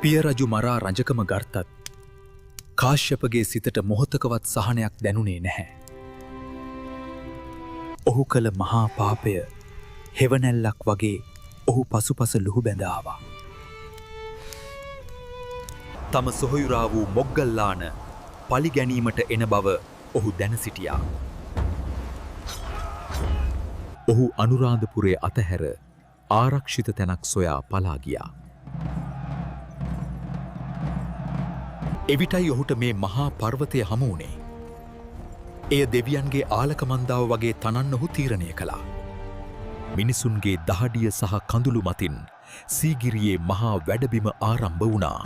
පිය රජු මරා රජකම ගර්තත් කාශ්‍යපගේ සිතට මොහොතකවත් සහනයක් දැනුනේ නැහැ. ඔහු කළ මහා පාපය හෙවණැල්ලක් වගේ ඔහු පසුපස ලුහු බැඳාවා. තම සොහොයුරා වූ මොග්ගල්ලාන පලි ගැනීමට එන බව ඔහු දැන සිටියා. ඔහු අනුරාධපුරේ අතහැර ආරක්ෂිත තැනක් සොයා පලා ගියා. එවිටයි ඔහුට මේ මහා පර්වතය හමු වුණේ. එය දෙවියන්ගේ ආලකමන්දාව වගේ තනන්න ඔහු තීරණය කළා. මිනිසුන්ගේ දහඩිය සහ කඳුළු මතින් සීගිරියේ මහා වැඩබිම ආරම්භ වුණා.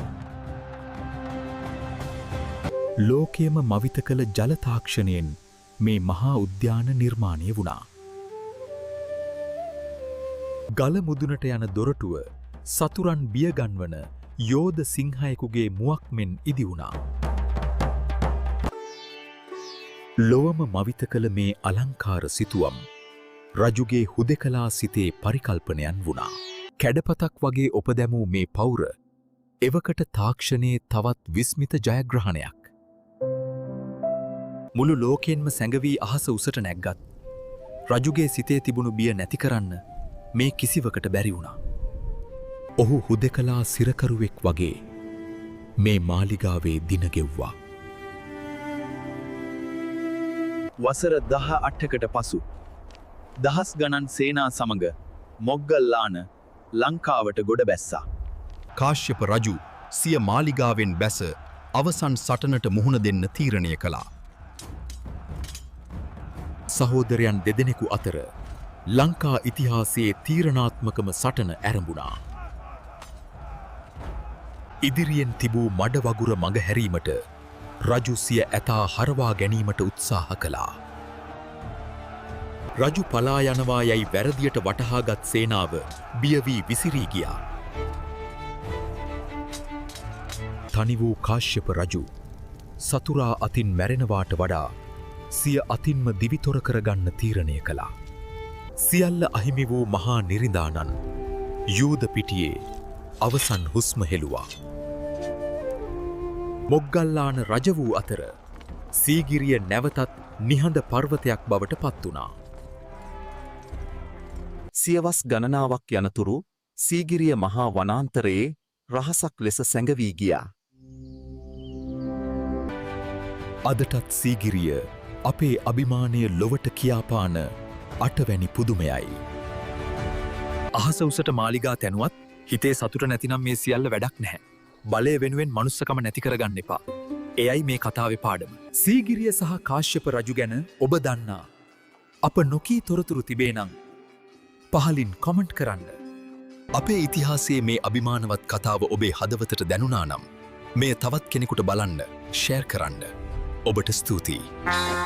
ලෝකයේම මවිත කළ ජල තාක්ෂණයෙන් මේ මහා උද්‍යාන නිර්මාණය වුණා. ගල මුදුනට යන දොරටුව සතුරන් බියගන්වන යෝධ සිංහයෙකුගේ මුවක් මෙන් ඉදි වුණා. ලොවම මවිත කළ මේ අලංකාර සිතුවම් රජුගේ හුදෙකලා සිතේ පරිකල්පනයන් වුණා. කැඩපතක් වගේ ඔපදැමූ මේ පෞර එවකට තාක්ෂණයේ තවත් විස්මිත ජයග්‍රහණයක්. මුළු ලෝකයෙන්ම සැඟවී අහස උසට නැග්ගත් රජුගේ සිතේ තිබුණු බිය නැති කරන්න මේ කිසිවකට බැරි වුණා. ඔහු හුදෙකලා සිරකරුවෙක් වගේ මේ මාලිගාවේ දින ගෙව්වා. වසර 18කට පසු දහස් ගණන් සේනා සමග මොග්ගල්ලාන ලංකාවට ගොඩ බැස්සා. කාශ්‍යප රජු සිය මාලිගාවෙන් බැස අවසන් සටනට මුහුණ දෙන්න තීරණය කළා. සහෝදරයන් දෙදෙනෙකු අතර ලංකා ඉතිහාසයේ තීරණාත්මකම සටන ඇරඹුණා. ඉදිරියෙන් තිබූ මඩ වගුර මඟ හැරීමට රජු සිය ඇතා හරවා ගැනීමට උත්සාහ කළා. රජු පලා යනවා යයි වැරදියට වටහාගත් සේනාව බිය වී විසිරී ගියා. තනි වූ කාශ්‍යප රජු සතුරා අතින් මැරෙනවාට වඩා සිය අතින්ම දිවිතොර කරගන්න තීරණය කළා. සියල්ල අහිමි වූ මහා නිරිඳානන් යූද පිටියේ අවසන් හුස්ම හෙළුවා. මොග්ගල්ලාන රජ වූ අතර සීගිරිය නැවතත් නිහඬ පර්වතයක් බවට පත් වුණා. සියවස් ගණනාවක් යනතුරු සීගිරිය මහා වනාන්තරයේ රහසක් ලෙස සැඟවී ගියා. අදටත් සීගිරිය අපේ අභිමානය ලොවට කියාපාන අටවැනි පුදුමයයි. අහස උසට මාලිගා තැනුවත් හිතේ සතුට නැතිනම් මේ සියල්ල වැඩක් නැහැ. බලය වෙනුවෙන් මනුස්සකම නැති කරගන්න එපා. එයයි මේ කතාවේ පාඩම. සීගිරිය සහ කාශ්‍යප රජු ගැන ඔබ දන්නා අප නොකී තොරතුරු තිබේ නම් පහලින් කොමන්ට් කරන්න. අපේ ඉතිහාසයේ මේ අභිමානවත් කතාව ඔබේ හදවතට දැනුණා නම් මෙය තවත් කෙනෙකුට බලන්න ෂෙයාර් කරන්න. ඔබට ස්තුතියි.